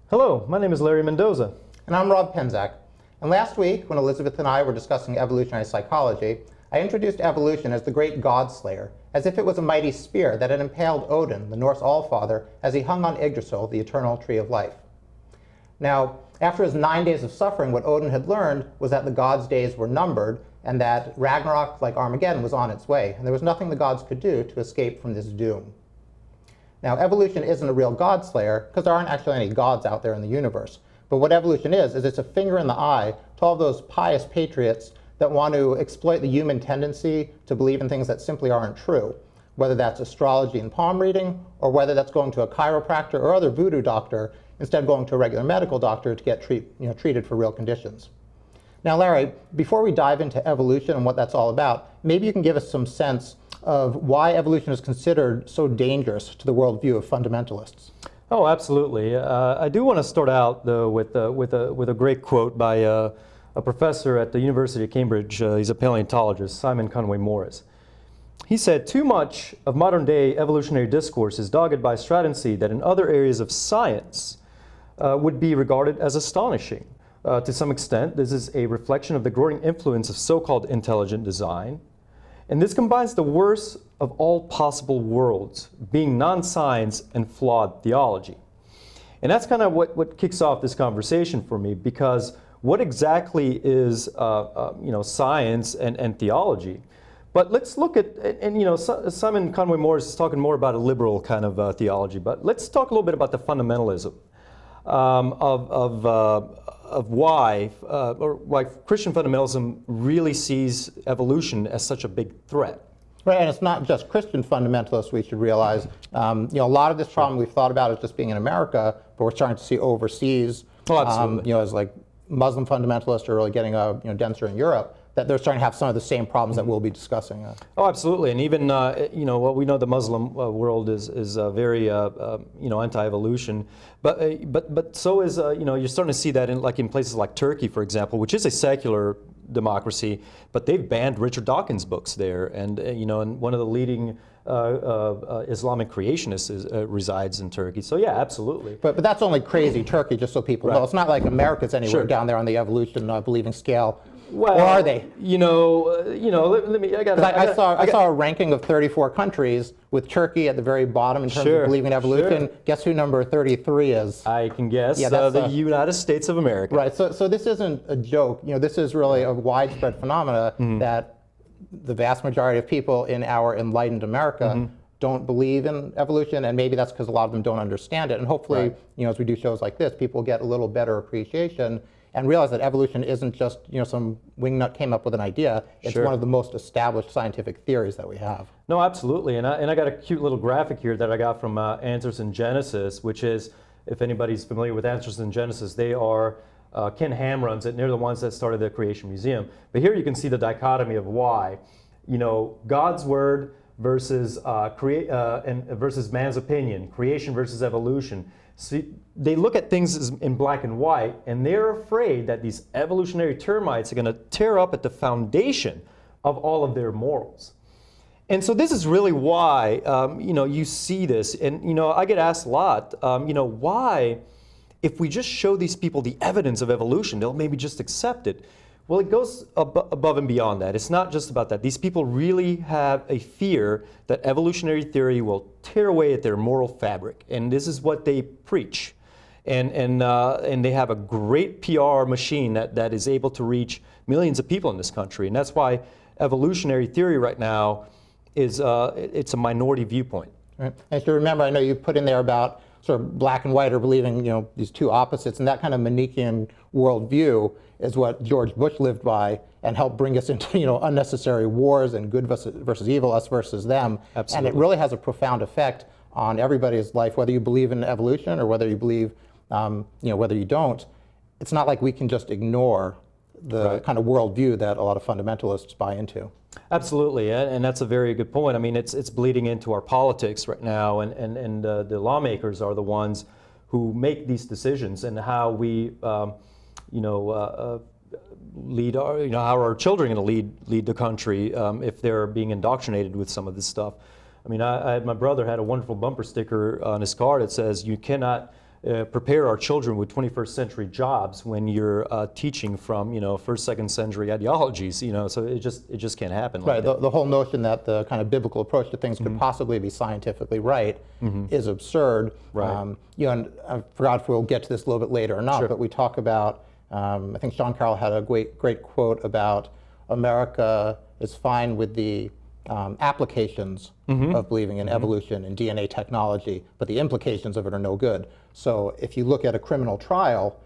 Hello, my name is Larry Mendoza. And I'm Rob Penzak. And last week, when Elizabeth and I were discussing evolutionary psychology, I introduced evolution as the great god slayer, as if it was a mighty spear that had impaled Odin, the Norse Allfather, as he hung on Yggdrasil, the eternal tree of life. Now, after his 9 days of suffering, what Odin had learned was that the gods' days were numbered, and that Ragnarok, like Armageddon, was on its way, and there was nothing the gods could do to escape from this doom. Now, evolution isn't a real god slayer, because there aren't actually any gods out there in the universe. But what evolution is it's a finger in the eye to all those pious patriots that want to exploit the human tendency to believe in things that simply aren't true, whether that's astrology and palm reading, or whether that's going to a chiropractor or other voodoo doctor instead of going to a regular medical doctor to get treated for real conditions. Now, Larry, before we dive into evolution and what that's all about, maybe you can give us some sense of why evolution is considered so dangerous to the worldview of fundamentalists. Oh, absolutely. I do want to start out, though, with a great quote by a professor at the University of Cambridge. He's a paleontologist, Simon Conway Morris. He said, "Too much of modern-day evolutionary discourse is dogged by strategy that in other areas of science would be regarded as astonishing. To some extent, this is a reflection of the growing influence of so-called intelligent design. And this combines the worst of all possible worlds, being non-science and flawed theology." And that's kind of what kicks off this conversation for me, because what exactly is science and theology? But let's look at, Simon Conway Morris is talking more about a liberal kind of theology, but let's talk a little bit about the fundamentalism of why Christian fundamentalism really sees evolution as such a big threat. Right, and it's not just Christian fundamentalists, we should realize. A lot of this problem we've thought about as just being in America, but we're starting to see overseas, as like Muslim fundamentalists are really getting denser in Europe, that they're starting to have some of the same problems that we'll be discussing. Oh, absolutely, and even what we know, the Muslim world is very anti-evolution, but so is you're starting to see that in places like Turkey, for example, which is a secular democracy, but they've banned Richard Dawkins' books there, and and one of the leading Islamic creationists resides in Turkey. So yeah, absolutely. But that's only crazy Turkey, just so people know. It's not like America's anywhere down there on the evolution believing scale. Well, or are they? Let me. I saw a ranking of 34 countries with Turkey at the very bottom in terms of believing in evolution. Guess who number 33 is? I can guess. Yeah, that's the United States of America. Right. So this isn't a joke. This is really a widespread phenomena that the vast majority of people in our enlightened America don't believe in evolution, and maybe that's because a lot of them don't understand it. And hopefully, as we do shows like this, people get a little better appreciation and realize that evolution isn't just some wingnut came up with an idea. It's one of the most established scientific theories that we have. No, absolutely. And I got a cute little graphic here that I got from Answers in Genesis, which is, if anybody's familiar with Answers in Genesis, they are Ken Ham runs it, and they're the ones that started the Creation Museum. But here you can see the dichotomy of why, God's word versus versus man's opinion, creation versus evolution. See, they look at things in black and white, and they're afraid that these evolutionary termites are going to tear up at the foundation of all of their morals. And so this is really why, you see this. And, I get asked a lot, why, if we just show these people the evidence of evolution, they'll maybe just accept it. Well, it goes above and beyond that. It's not just about that. These people really have a fear that evolutionary theory will tear away at their moral fabric, and this is what they preach. And they have a great PR machine that is able to reach millions of people in this country, and that's why evolutionary theory right now is it's a minority viewpoint. Right. And if you remember, I know you put in there about sort of black and white or believing these two opposites, and that kind of Manichaean worldview is what George Bush lived by and helped bring us into unnecessary wars and good versus evil, us versus them. Absolutely. And it really has a profound effect on everybody's life, whether you believe in evolution or whether you believe, whether you don't. It's not like we can just ignore the kind of worldview that a lot of fundamentalists buy into. Absolutely, and that's a very good point. I mean, it's bleeding into our politics right now, and the lawmakers are the ones who make these decisions, and how we, lead our, how our children are going to lead the country if they're being indoctrinated with some of this stuff. I mean, my brother had a wonderful bumper sticker on his car that says, "You cannot prepare our children with 21st century jobs when you're teaching from, first, second century ideologies, so it just can't happen like Right. that. The whole notion that the kind of biblical approach to things could possibly be scientifically right is absurd. Right. And I forgot if we'll get to this a little bit later or not, Sure. but we talk about, I think Sean Carroll had a great quote about America is fine with the applications of believing in evolution and DNA technology, but the implications of it are no good. So if you look at a criminal trial,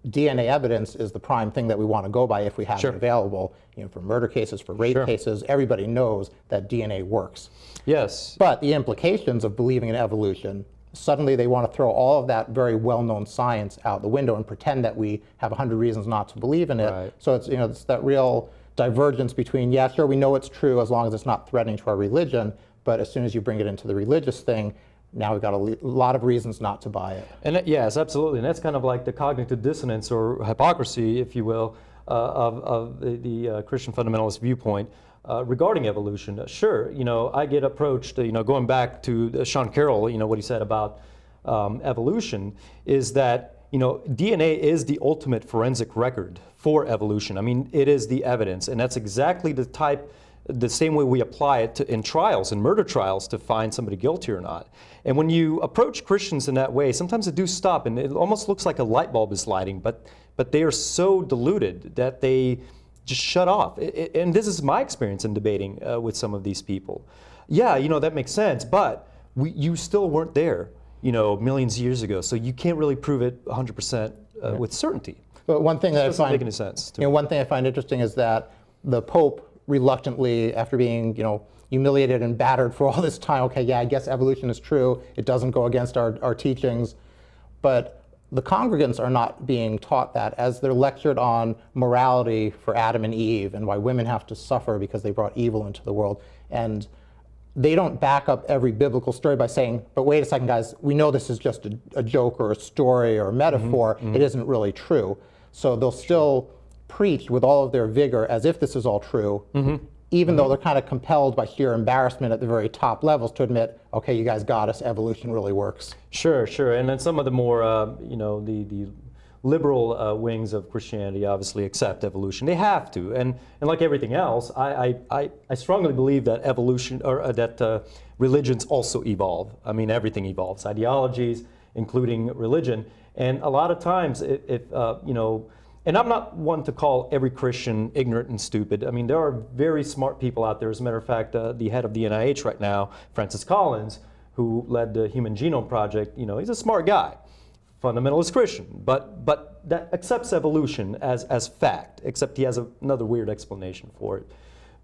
DNA evidence is the prime thing that we want to go by if we have Sure. it available. For murder cases, for rape Sure. cases, everybody knows that DNA works. Yes. But the implications of believing in evolution, suddenly they want to throw all of that very well-known science out the window and pretend that we have 100 reasons not to believe in it. Right. So it's, it's that real divergence between, yeah, sure, we know it's true as long as it's not threatening to our religion, but as soon as you bring it into the religious thing, now we've got a lot of reasons not to buy it. And yes, absolutely. And that's kind of like the cognitive dissonance or hypocrisy, if you will, of the Christian fundamentalist viewpoint regarding evolution. Sure, I get approached, going back to Sean Carroll, what he said about evolution is that, DNA is the ultimate forensic record for evolution. I mean, it is the evidence, and that's exactly the same way we apply it in trials, in murder trials, to find somebody guilty or not. And when you approach Christians in that way, sometimes they do stop, and it almost looks like a light bulb is lighting, but they are so deluded that they just shut off. And this is my experience in debating with some of these people. Yeah, that makes sense, but you still weren't there, millions of years ago, so you can't really prove it 100% with certainty. But one thing that I Doesn't find make any sense to me. one thing I find interesting is that the Pope reluctantly, after being humiliated and battered for all this time, okay, yeah, I guess evolution is true. It doesn't go against our teachings, but the congregants are not being taught that as they're lectured on morality for Adam and Eve and why women have to suffer because they brought evil into the world. And they don't back up every biblical story by saying, but wait a second, guys, we know this is just a joke or a story or a metaphor. It isn't really true. So they'll still preach with all of their vigor as if this is all true, even though they're kind of compelled by sheer embarrassment at the very top levels to admit, okay, you guys got us, evolution really works. Sure. And then some of the more, the liberal wings of Christianity obviously accept evolution. They have to, and like everything else, I strongly believe that evolution or that religions also evolve. I mean, everything evolves, ideologies, including religion, and a lot of times, and I'm not one to call every Christian ignorant and stupid. I mean, there are very smart people out there. As a matter of fact, the head of the NIH right now, Francis Collins, who led the Human Genome Project, he's a smart guy. Fundamentalist Christian, but that accepts evolution as fact, except he has another weird explanation for it.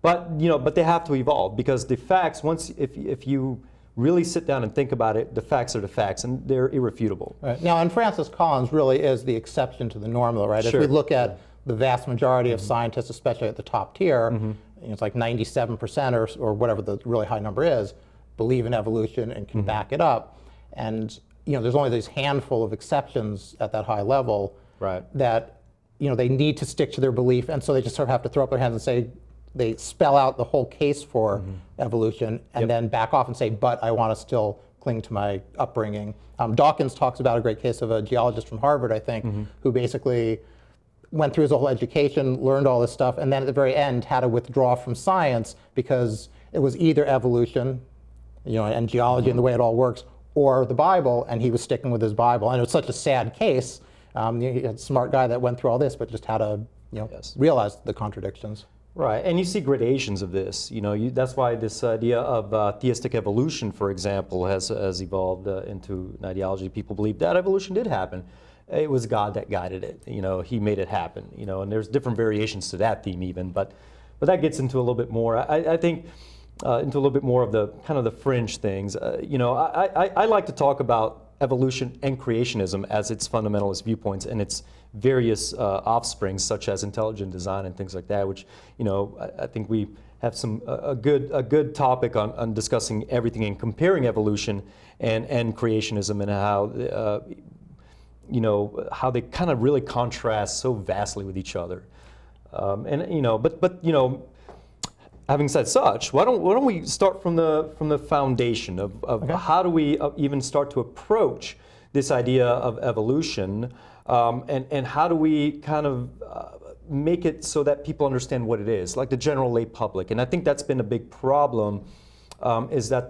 But they have to evolve because the facts, if you really sit down and think about it, the facts are the facts and they're irrefutable. Right. Now, and Francis Collins really is the exception to the norm, though, right? Sure. If we look at the vast majority of scientists, especially at the top tier, it's like 97% or whatever the really high number is, believe in evolution and can back it up. And there's only this handful of exceptions at that high level Right. that they need to stick to their belief, and so they just sort of have to throw up their hands and say, they spell out the whole case for evolution and then back off and say, but I want to still cling to my upbringing. Dawkins talks about a great case of a geologist from Harvard, I think, who basically went through his whole education, learned all this stuff, and then at the very end had to withdraw from science because it was either evolution, and geology and the way it all works, or the Bible, and he was sticking with his Bible. And it was such a sad case. He had a smart guy that went through all this, but just had to realize the contradictions. Right, and you see gradations of this. That's why this idea of theistic evolution, for example, has evolved into an ideology. People believe that evolution did happen. It was God that guided it. He made it happen. And there's different variations to that theme even. But that gets into a little bit more. I think into a little bit more of the kind of the fringe things. I like to talk about evolution and creationism as its fundamentalist viewpoints and its various offsprings, such as intelligent design and things like that, which I think we have a good topic on discussing everything and comparing evolution and creationism and how they kind of really contrast so vastly with each other. Having said such, why don't we start from the foundation of how do we even start to approach this idea of evolution, and how do we kind of make it so that people understand what it is, like the general lay public. And I think that's been a big problem, is that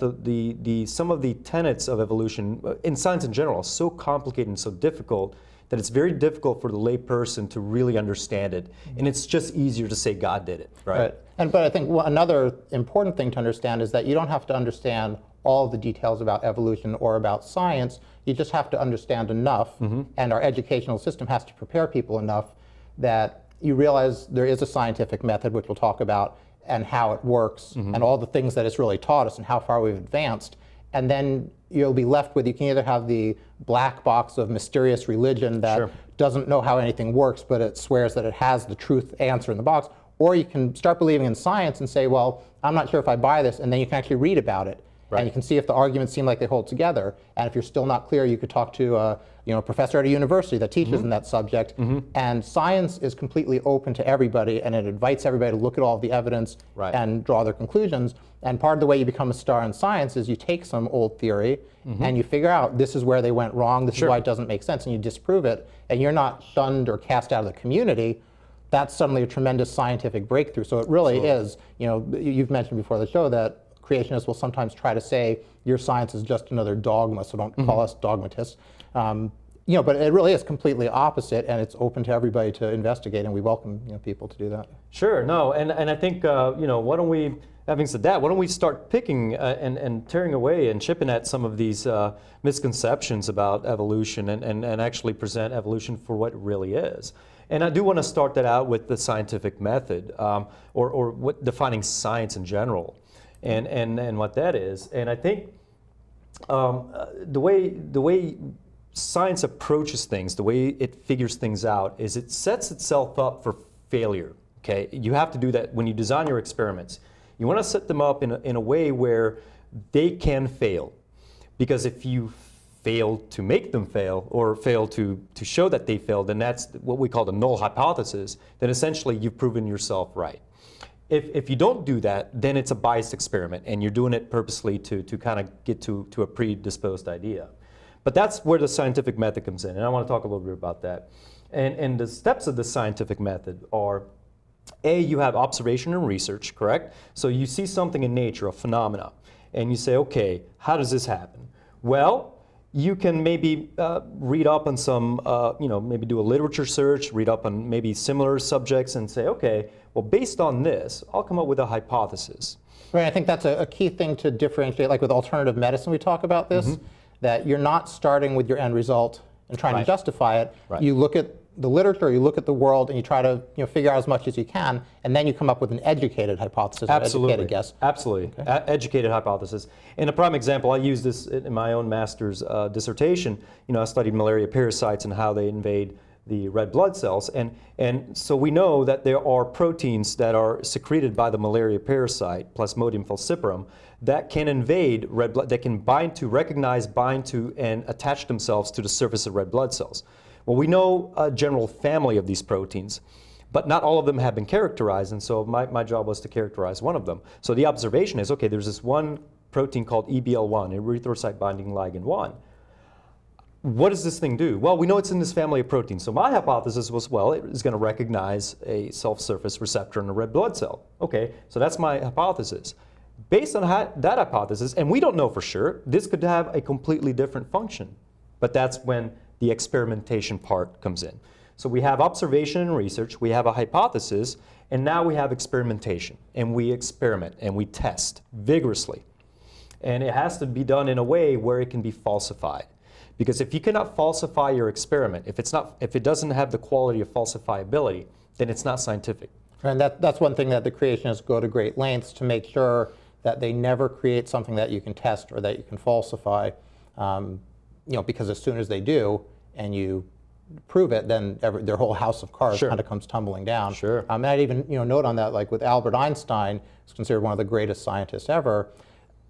some of the tenets of evolution in science in general are so complicated and so difficult that it's very difficult for the lay person to really understand it. And it's just easier to say God did it, right? But I think another important thing to understand is that you don't have to understand all the details about evolution or about science. You just have to understand enough, and our educational system has to prepare people enough that you realize there is a scientific method, which we'll talk about, and how it works, and all the things that it's really taught us and how far we've advanced. And then you'll be left with, you can either have the black box of mysterious religion that doesn't know how anything works, but it swears that it has the truth answer in the box, or you can start believing in science and say, well, I'm not sure if I buy this, and then you can actually read about it. And you can see if the arguments seem like they hold together. And if you're still not clear, you could talk to a professor at a university that teaches in that subject. And science is completely open to everybody, and it invites everybody to look at all the evidence and draw their conclusions. And part of the way you become a star in science is you take some old theory and you figure out this is where they went wrong, this is why it doesn't make sense, and you disprove it. And you're not shunned or cast out of the community. That's suddenly a tremendous scientific breakthrough. So it really is, you've mentioned before the show that creationists will sometimes try to say your science is just another dogma, so don't call us dogmatists. But it really is completely opposite, and it's open to everybody to investigate, and we welcome people to do that. Sure, no, and I think why don't we, having said that, why don't we start picking and tearing away and chipping at some of these misconceptions about evolution and actually present evolution for what it really is. And I do want to start that out with the scientific method, or what defining science in general. And what that is. And I think the way science approaches things, the way it figures things out, is it sets itself up for failure. Okay, you have to do that when you design your experiments. You want to set them up in a way where they can fail, because if you fail to make them fail, or fail to show that they failed, then that's what we call the null hypothesis. Then essentially you've proven yourself right. If you don't do that, then it's a biased experiment, and you're doing it purposely to kind of get to a predisposed idea. But that's where the scientific method comes in, and I want to talk a little bit about that. And the steps of the scientific method are, A, you have observation and research, correct? So you see something in nature, a phenomena, and you say, okay, how does this happen? Well, you can maybe read up on some, maybe do a literature search, read up on maybe similar subjects, and say, okay, well, based on this, I'll come up with a hypothesis. Right, I think that's a key thing to differentiate, like with alternative medicine, we talk about this, that you're not starting with your end result and trying to justify it. You look at the literature, you look at the world, and you try to figure out as much as you can, and then you come up with an educated hypothesis, an educated guess. Absolutely, educated hypothesis. And a prime example, I use this in my own master's dissertation. I studied malaria parasites and how they invade the red blood cells, and so we know that there are proteins that are secreted by the malaria parasite, Plasmodium falciparum, that can invade red blood, that can bind to, and attach themselves to the surface of red blood cells. Well, we know a general family of these proteins, but not all of them have been characterized, and so my job was to characterize one of them. So the observation is, okay, there's this one protein called EBL1, erythrocyte binding ligand 1. What does this thing do? Well, we know it's in this family of proteins. So my hypothesis was, well, it is going to recognize a self-surface receptor in a red blood cell. Okay, so that's my hypothesis. Based on that hypothesis, and we don't know for sure, this could have a completely different function. But that's when the experimentation part comes in. So we have observation and research, we have a hypothesis, and now we have experimentation. And we experiment and we test vigorously. And it has to be done in a way where it can be falsified. Because if you cannot falsify your experiment, if it doesn't have the quality of falsifiability, then it's not scientific. And that's one thing that the creationists go to great lengths to make sure that they never create something that you can test or that you can falsify. Because as soon as they do, and you prove it, then their whole house of cards kind of comes tumbling down. And I'd even note on that, like with Albert Einstein, who's considered one of the greatest scientists ever.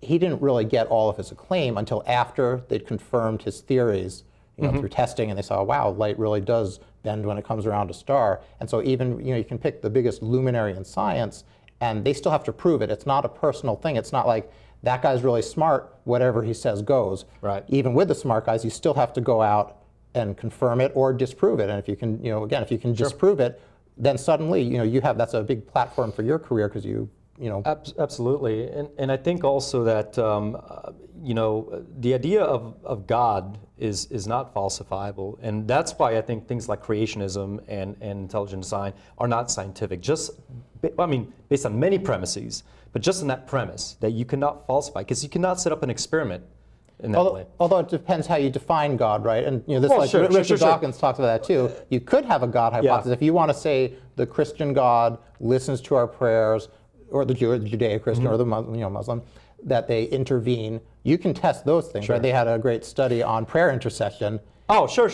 He didn't really get all of his acclaim until after they'd confirmed his theories, through testing, and they saw, wow, light really does bend when it comes around a star. And so even, you can pick the biggest luminary in science, and they still have to prove it. It's not a personal thing. It's not like that guy's really smart, whatever he says goes. Right. Even with the smart guys, you still have to go out and confirm it or disprove it. And if you can, again, if you can disprove it, then suddenly, that's a big platform for your career because Absolutely, and I think also that the idea of God is not falsifiable, and that's why I think things like creationism and intelligent design are not scientific. Based on many premises, but just on that premise that you cannot falsify, because you cannot set up an experiment in that way. Although it depends how you define God, right? And Richard Dawkins talks about that too. You could have a God hypothesis if you want to say the Christian God listens to our prayers, or the Judeo-Christian or the Muslim, that they intervene. You can test those things, right? They had a great study on prayer intercession. Oh, sure.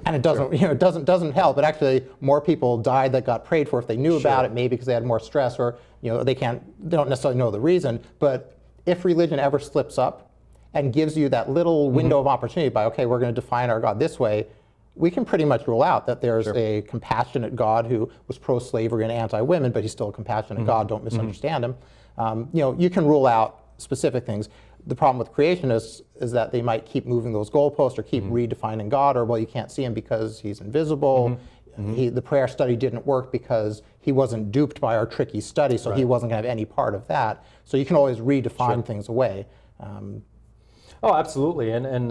And it doesn't, doesn't help. But actually, more people died that got prayed for if they knew about it, maybe because they had more stress, or they don't necessarily know the reason. But if religion ever slips up and gives you that little window of opportunity by, okay, we're going to define our God this way, we can pretty much rule out that there's a compassionate God who was pro-slavery and anti-women, but he's still a compassionate God. Don't misunderstand him. You can rule out specific things. The problem with creationists is that they might keep moving those goalposts or keep redefining God, or, well, you can't see him because he's invisible. The prayer study didn't work because he wasn't duped by our tricky study, so he wasn't going to have any part of that. So you can always redefine things away. Oh, absolutely, and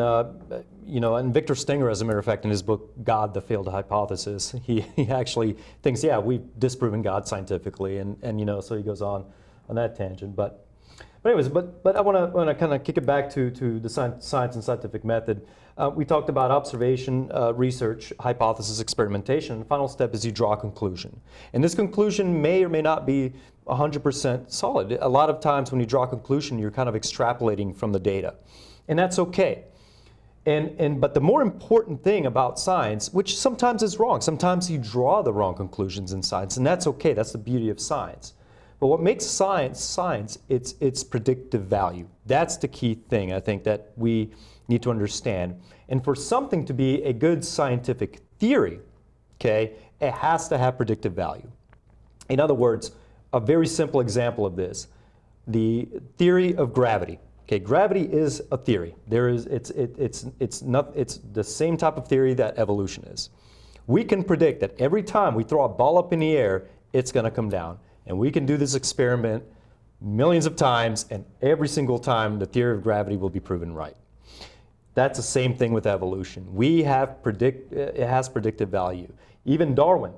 Victor Stenger, as a matter of fact, in his book God: The Failed Hypothesis, he actually thinks, we've disproven God scientifically, and so he goes on that tangent. But anyways, but I want to kind of kick it back to the science and scientific method. We talked about observation, research, hypothesis, experimentation. The final step is you draw a conclusion, and this conclusion may or may not be 100% solid. A lot of times when you draw a conclusion, you're kind of extrapolating from the data. And that's okay. But the more important thing about science, which sometimes is wrong, sometimes you draw the wrong conclusions in science, and that's okay. That's the beauty of science. But what makes science, it's predictive value. That's the key thing, I think, that we need to understand. And for something to be a good scientific theory, it has to have predictive value. In other words, a very simple example of this, the theory of gravity. Gravity is a theory. It's the same type of theory that evolution is. We can predict that every time we throw a ball up in the air, it's going to come down. And we can do this experiment millions of times, and every single time the theory of gravity will be proven right. That's the same thing with evolution. It has predictive value. Even Darwin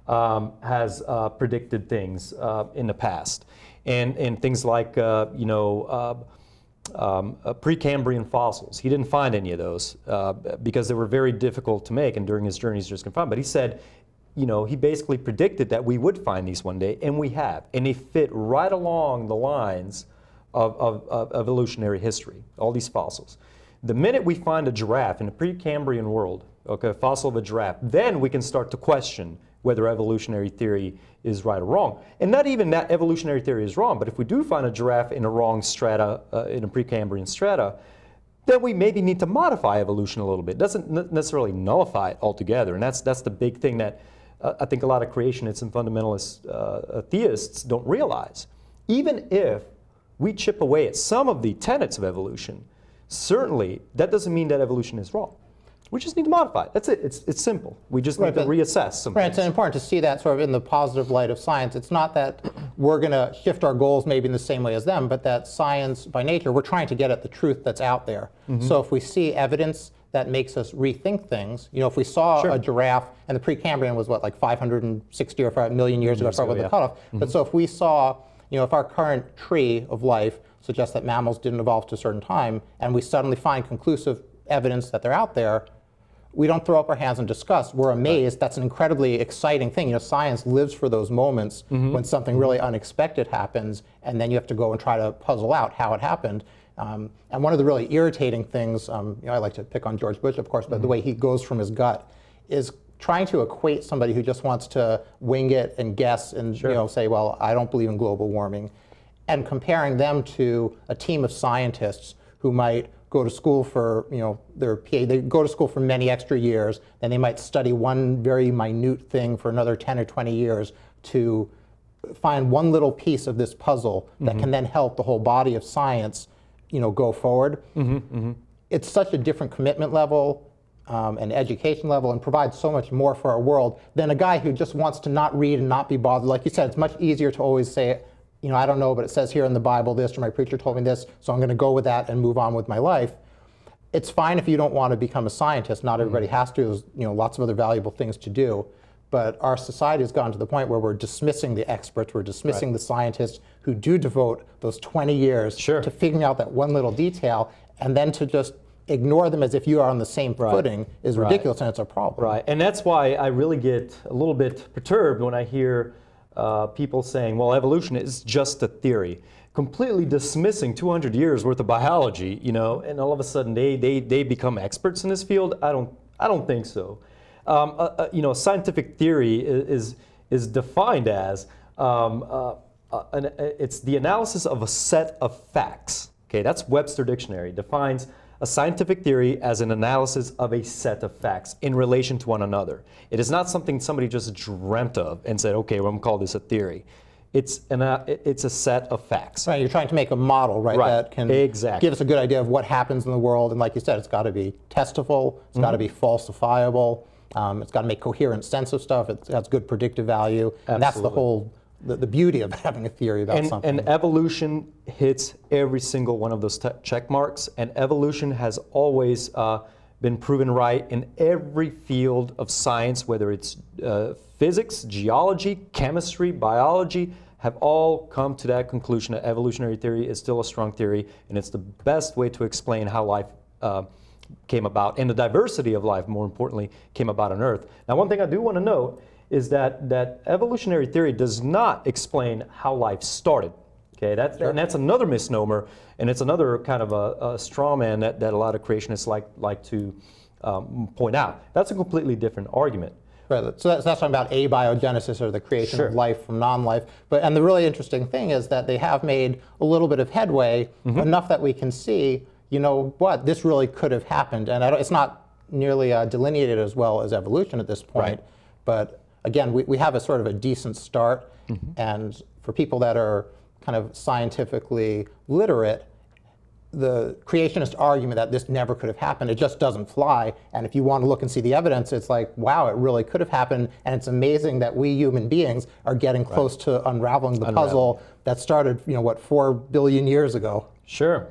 has predicted things in the past, and things like Precambrian fossils. He didn't find any of those because they were very difficult to make, and during his journey he's just couldn't find. But he said, he basically predicted that we would find these one day, and we have, and they fit right along the lines of evolutionary history. All these fossils. The minute we find a giraffe in the Precambrian world, a fossil of a giraffe, then we can start to question whether evolutionary theory is right or wrong. And not even that evolutionary theory is wrong, but if we do find a giraffe in a wrong strata, in a Precambrian strata, then we maybe need to modify evolution a little bit. It doesn't necessarily nullify it altogether, and that's the big thing that I think a lot of creationists and fundamentalist theists don't realize. Even if we chip away at some of the tenets of evolution, certainly that doesn't mean that evolution is wrong. We just need to modify it. That's it. It's simple. We just need to reassess some things. It's important to see that sort of in the positive light of science. It's not that we're going to shift our goals maybe in the same way as them, but that science, by nature, we're trying to get at the truth that's out there. So if we see evidence that makes us rethink things, if we saw a giraffe, and the Precambrian was what, like 560 or 5 million years ago, probably the cutoff. But so if we saw, if our current tree of life suggests that mammals didn't evolve to a certain time, and we suddenly find conclusive evidence that they're out there, we don't throw up our hands and discuss. We're amazed. That's an incredibly exciting thing. Science lives for those moments when something really unexpected happens, and then you have to go and try to puzzle out how it happened. And one of the really irritating things, I like to pick on George Bush, of course, but the way he goes from his gut is trying to equate somebody who just wants to wing it and guess and say, well, I don't believe in global warming, and comparing them to a team of scientists who might go to school for, their PhD. They go to school for many extra years, and they might study one very minute thing for another 10 or 20 years to find one little piece of this puzzle that can then help the whole body of science go forward. It's such a different commitment level and education level, and provides so much more for our world than a guy who just wants to not read and not be bothered. Like you said, it's much easier to always say, I don't know, but it says here in the Bible this, or my preacher told me this, so I'm going to go with that and move on with my life. It's fine if you don't want to become a scientist. Not everybody has to. There's lots of other valuable things to do. But our society has gone to the point where we're dismissing the experts, we're dismissing the scientists who do devote those 20 years to figuring out that one little detail, and then to just ignore them as if you are on the same footing is ridiculous, and it's a problem. Right, and that's why I really get a little bit perturbed when I hear people saying, well, evolution is just a theory, completely dismissing 200 years worth of biology, and all of a sudden they become experts in this field. I don't think so. Scientific theory is defined as it's the analysis of a set of facts. Okay, that's Webster Dictionary. Defines a scientific theory as an analysis of a set of facts in relation to one another. It is not something somebody just dreamt of and said, okay, well, I'm going to call this a theory. It's a set of facts. Right, you're trying to make a model, right, that can give us a good idea of what happens in the world. And like you said, it's got to be testable, it's got to be falsifiable, it's got to make coherent sense of stuff, it has good predictive value. Absolutely. And that's the whole, the beauty of having a theory about something. And evolution hits every single one of those check marks, and evolution has always been proven right in every field of science, whether it's physics, geology, chemistry, biology, have all come to that conclusion that evolutionary theory is still a strong theory, and it's the best way to explain how life came about, and the diversity of life, more importantly, came about on Earth. Now, one thing I do want to note is that evolutionary theory does not explain how life started. Okay, and that's another misnomer, and it's another kind of a straw man that a lot of creationists like to point out. That's a completely different argument. Right, so that's talking about abiogenesis, or the creation of life from non-life. And the really interesting thing is that they have made a little bit of headway, enough that we can see, this really could have happened. And it's not nearly delineated as well as evolution at this point. But again, we have a sort of a decent start. And for people that are kind of scientifically literate, the creationist argument that this never could have happened, it just doesn't fly. And if you want to look and see the evidence, it's like, wow, it really could have happened. And it's amazing that we human beings are getting close to unraveling the puzzle that started, 4 billion years ago. Sure.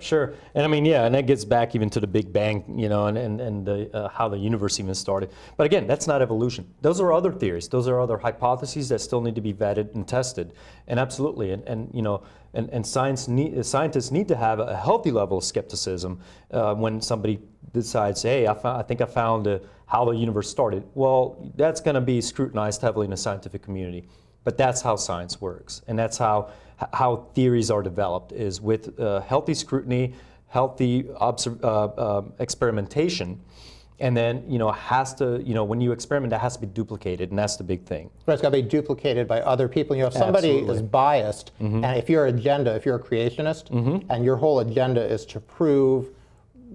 And I mean, and that gets back even to the Big Bang, and the, how the universe even started. But again, that's not evolution. Those are other theories. Those are other hypotheses that still need to be vetted and tested. And absolutely, and scientists need to have a healthy level of skepticism when somebody decides, hey, I think I found how the universe started. Well, that's going to be scrutinized heavily in the scientific community. But that's how science works, and that's how theories are developed, is with healthy scrutiny, healthy experimentation, and then has to, when you experiment, that has to be duplicated, and that's the big thing. But it's got to be duplicated by other people. If somebody is biased, and if you're a creationist, and your whole agenda is to prove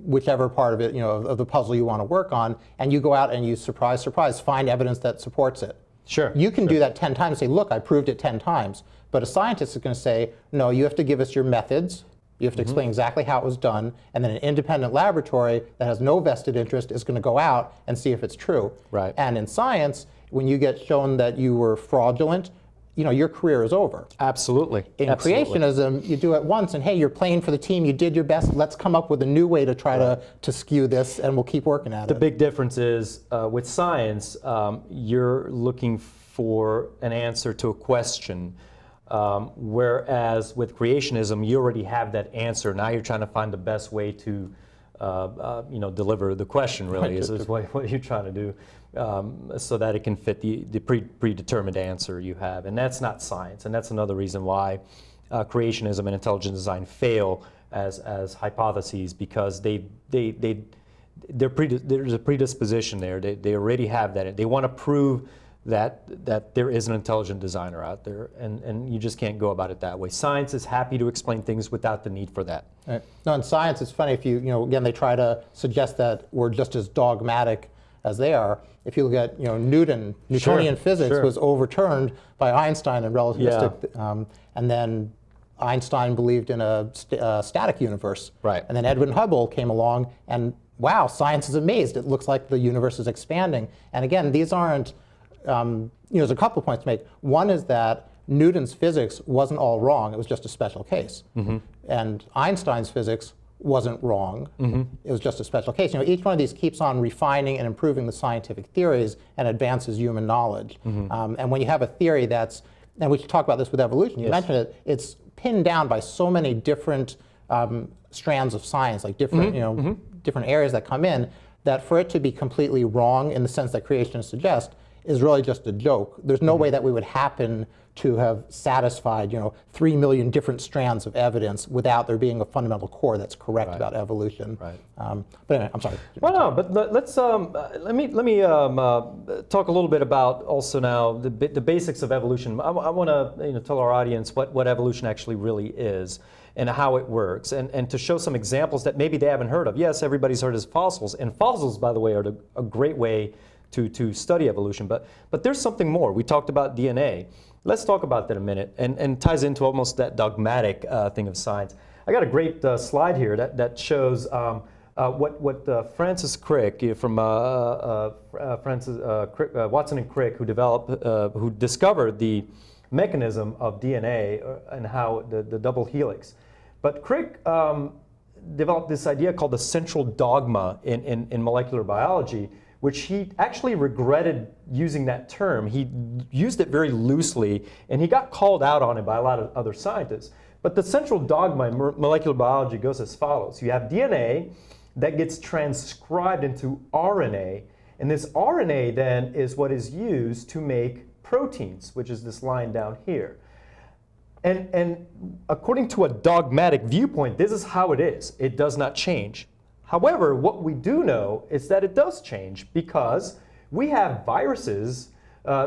whichever part of it, of the puzzle you want to work on, and you go out and you surprise, find evidence that supports it. Sure. You can do that 10 times, say, look, I proved it 10 times. But a scientist is going to say, no, you have to give us your methods, you have to explain exactly how it was done, and then an independent laboratory that has no vested interest is going to go out and see if it's true. Right. And in science, when you get shown that you were fraudulent, your career is over. Absolutely. In creationism, you do it once, and hey, you're playing for the team, you did your best, let's come up with a new way to try to skew this, and we'll keep working at it. The big difference is, with science, you're looking for an answer to a question, whereas with creationism, you already have that answer. Now you're trying to find the best way to deliver the question, really, is what you're trying to do. So that it can fit the predetermined answer you have. And that's not science. And that's another reason why creationism and intelligent design fail as hypotheses, because there's a predisposition there. They already have that. They want to prove that there is an intelligent designer out there, and you just can't go about it that way. Science is happy to explain things without the need for that. Right. No, in science, it's funny if again, they try to suggest that we're just as dogmatic as they are. If you look at, Newtonian physics was overturned by Einstein and relativistic, and then Einstein believed in a static universe. Right. And then Edwin Hubble came along, and wow, science is amazed. It looks like the universe is expanding. And again, these aren't, there's a couple of points to make. One is that Newton's physics wasn't all wrong. It was just a special case. And Einstein's physics wasn't wrong. It was just a special case. Each one of these keeps on refining and improving the scientific theories and advances human knowledge. And when you have a theory that's, and we should talk about this with evolution, you mentioned it, it's pinned down by so many different strands of science, like different, different areas that come in, that for it to be completely wrong in the sense that creationists suggest is really just a joke. There's no way that we would happen to have satisfied, 3 million different strands of evidence without there being a fundamental core that's correct about evolution. Right. But anyway, I'm sorry. Well, no, but let's let me talk a little bit about also now the basics of evolution. I want to tell our audience what evolution actually really is and how it works, and to show some examples that maybe they haven't heard of. Yes, everybody's heard of fossils, and fossils, by the way, are a great way to study evolution. But there's something more. We talked about DNA. Let's talk about that a minute, and ties into almost that dogmatic thing of science. I got a great slide here that shows what Francis Crick from Watson and Crick, who discovered the mechanism of DNA and how the double helix. But Crick developed this idea called the central dogma in molecular biology, which he actually regretted using that term. He used it very loosely, and he got called out on it by a lot of other scientists. But the central dogma in molecular biology goes as follows. You have DNA that gets transcribed into RNA, and this RNA then is what is used to make proteins, which is this line down here. And according to a dogmatic viewpoint, this is how it is. It does not change. However, what we do know is that it does change, because we have viruses,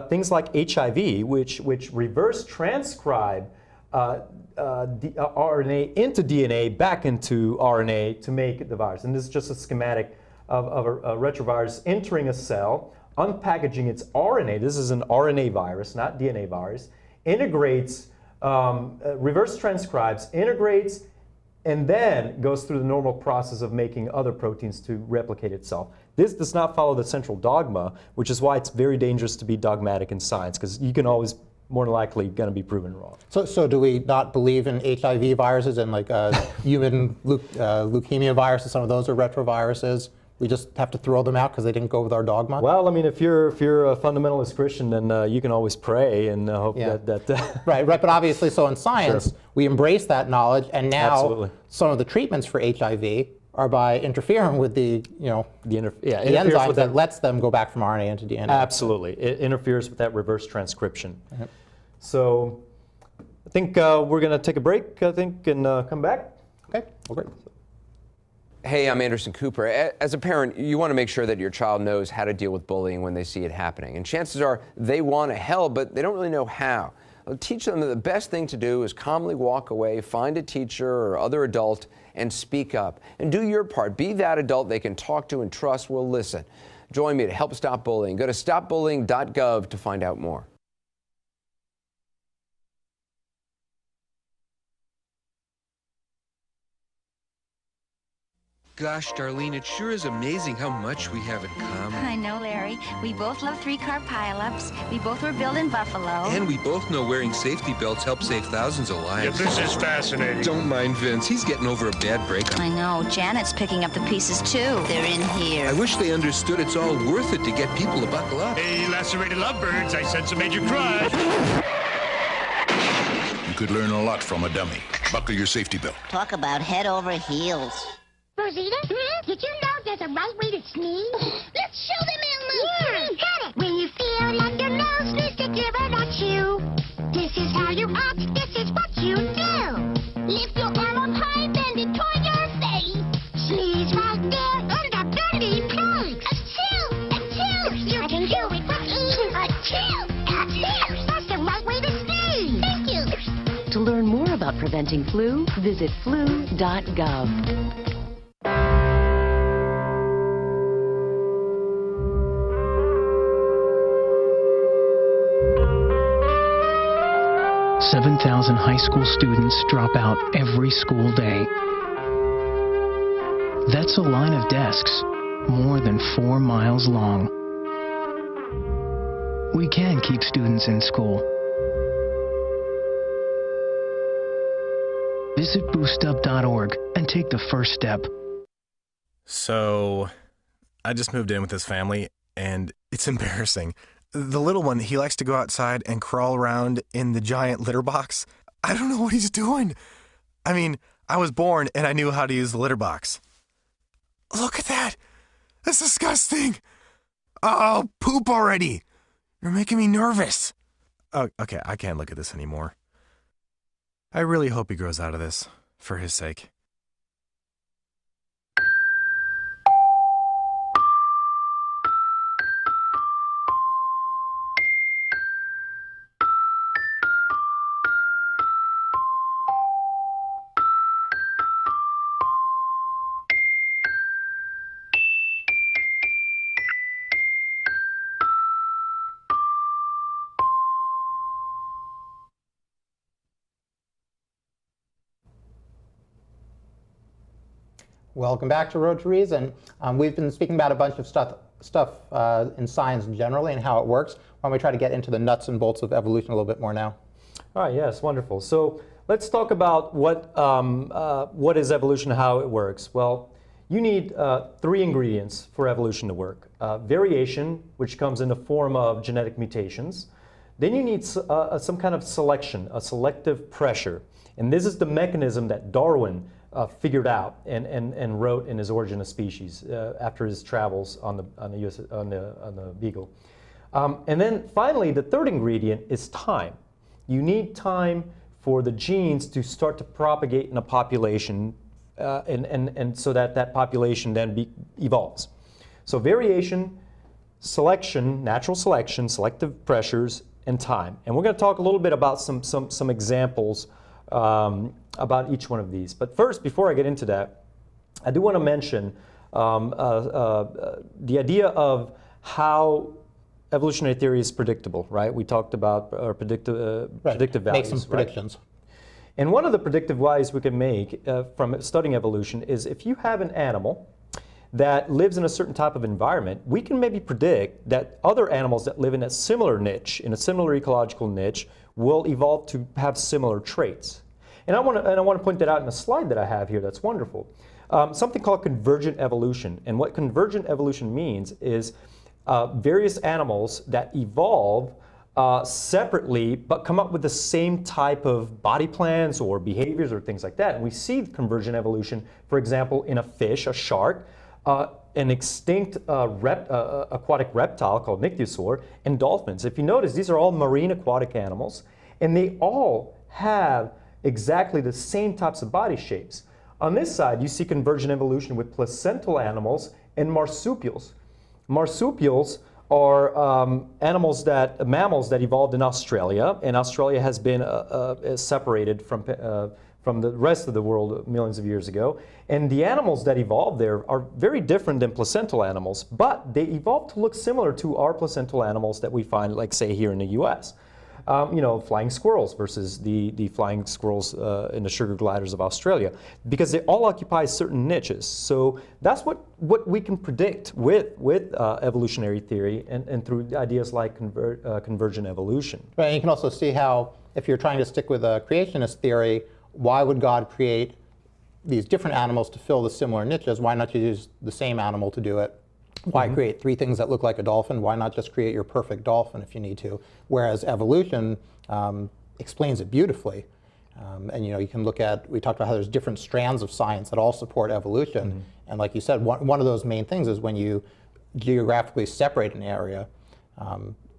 things like HIV, which reverse transcribe RNA into DNA back into RNA to make the virus. And this is just a schematic of a retrovirus entering a cell, unpackaging its RNA. This is an RNA virus, not DNA virus. Integrates, reverse transcribes, integrates, and then goes through the normal process of making other proteins to replicate itself. This does not follow the central dogma, which is why it's very dangerous to be dogmatic in science, because you can always, more than likely, going to be proven wrong. So do we not believe in HIV viruses and like human leukemia viruses? Some of those are retroviruses. We just have to throw them out because they didn't go with our dogma? Well, I mean, if you're a fundamentalist Christian, then you can always pray and hope that Right. But obviously, so in science, we embrace that knowledge, and now some of the treatments for HIV are by interfering with the enzyme that lets them go back from RNA into DNA. Absolutely. It interferes with that reverse transcription. So I think we're going to take a break, and come back. Okay, well, great. Hey, I'm Anderson Cooper. As a parent, you want to make sure that your child knows how to deal with bullying when they see it happening. And chances are they want to help, but they don't really know how. Well, teach them that the best thing to do is calmly walk away, find a teacher or other adult, and speak up. And do your part. Be that adult they can talk to and trust will listen. Join me to help stop bullying. Go to stopbullying.gov to find out more. Gosh, Darlene, it sure is amazing how much we have in common. I know, Larry. We both love three-car pileups. We both were built in Buffalo. And we both know wearing safety belts helps save thousands of lives. Yeah, this is fascinating. Don't mind Vince. He's getting over a bad breakup. I know. Janet's picking up the pieces, too. They're in here. I wish they understood it's all worth it to get people to buckle up. Hey, lacerated lovebirds, I sense a major crush. You could learn a lot from a dummy. Buckle your safety belt. Talk about head over heels. Rosita, did you know there's a right way to sneeze? Let's show them, Elmo. Yeah, got it. When you feel like your nose needs to give it at you, this is how you act, this is what you do. Lift your arm up high, bend it toward your face. Sneeze right there in the bendy place. Achoo! You can do it with ease. Achoo! That's the right way to sneeze. Thank you. To learn more about preventing flu, visit flu.gov. 7,000 high school students drop out every school day. That's a line of desks more than 4 miles long. We can keep students in school. Visit boostup.org and take the first step. So, I just moved in with this family, and it's embarrassing. The little one, he likes to go outside and crawl around in the giant litter box. I don't know what he's doing. I mean, I was born and I knew how to use the litter box. Look at that! That's disgusting! Oh, poop already! You're making me nervous. Oh, okay, I can't look at this anymore. I really hope he grows out of this, for his sake. Welcome back to Road to Reason. We've been speaking about a bunch of stuff in science generally and how it works. Why don't we try to get into the nuts and bolts of evolution a little bit more now? All right, yes, wonderful. So let's talk about what is evolution and how it works. Well, you need 3 ingredients for evolution to work. Variation, which comes in the form of genetic mutations. Then you need some kind of selection, a selective pressure. And this is the mechanism that Darwin figured out and wrote in his Origin of Species after his travels on the Beagle. And then finally, the third ingredient is time. You need time for the genes to start to propagate in a population, and so that population then evolves. So variation, selection, natural selection, selective pressures, and time. And we're going to talk a little bit about some examples about each one of these. But first, before I get into that, I do want to mention the idea of how evolutionary theory is predictable, right? We talked about predictive values. Make some predictions. Right? And one of the predictive values we can make from studying evolution is if you have an animal that lives in a certain type of environment, we can maybe predict that other animals that live in a similar niche, in a similar ecological niche, will evolve to have similar traits. And I want to point that out in a slide that I have here that's wonderful. Something called convergent evolution. And what convergent evolution means is various animals that evolve separately but come up with the same type of body plans or behaviors or things like that. And we see convergent evolution, for example, in a fish, a shark, an extinct aquatic reptile called Nyctiosaur, and dolphins. If you notice, these are all marine aquatic animals, and they all have exactly the same types of body shapes. On this side, you see convergent evolution with placental animals and marsupials. Marsupials are mammals that evolved in Australia, and Australia has been separated from the rest of the world millions of years ago. And the animals that evolved there are very different than placental animals, but they evolved to look similar to our placental animals that we find, like, say, here in the US. Flying squirrels versus the flying squirrels in the sugar gliders of Australia, because they all occupy certain niches. So that's what we can predict with evolutionary theory and through ideas like convergent evolution. Right, and you can also see how, if you're trying to stick with a creationist theory, why would God create these different animals to fill the similar niches? Why not use the same animal to do it? Why create 3 things that look like a dolphin? Why not just create your perfect dolphin if you need to? Whereas evolution explains it beautifully. And you can look at, we talked about how there's different strands of science that all support evolution. And like you said, one of those main things is when you geographically separate an area,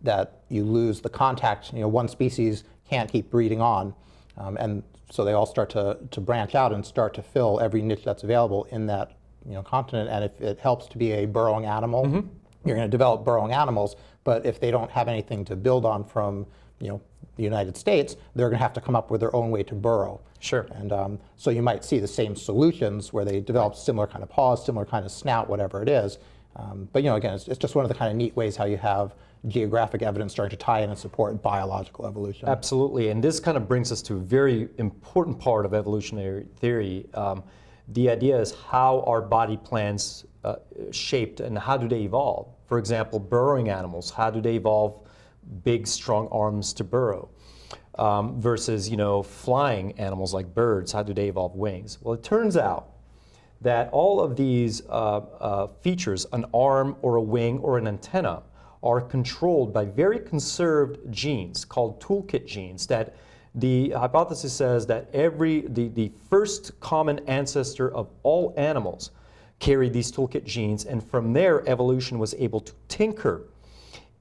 that you lose the contact. One species can't keep breeding on. And so they all start to branch out and start to fill every niche that's available in that continent. And if it helps to be a burrowing animal, you're going to develop burrowing animals. But if they don't have anything to build on from the United States, they're going to have to come up with their own way to burrow. Sure. And so you might see the same solutions where they develop similar kind of paws, similar kind of snout, whatever it is. But again, it's just one of the kind of neat ways how you have geographic evidence starting to tie in and support biological evolution. Absolutely, and this kind of brings us to a very important part of evolutionary theory. The idea is how are body plans shaped and how do they evolve? For example, burrowing animals, how do they evolve big, strong arms to burrow? Versus, flying animals like birds, how do they evolve wings? Well, it turns out that all of these features, an arm or a wing or an antenna, are controlled by very conserved genes called toolkit genes that the hypothesis says that the first common ancestor of all animals carried these toolkit genes, and from there evolution was able to tinker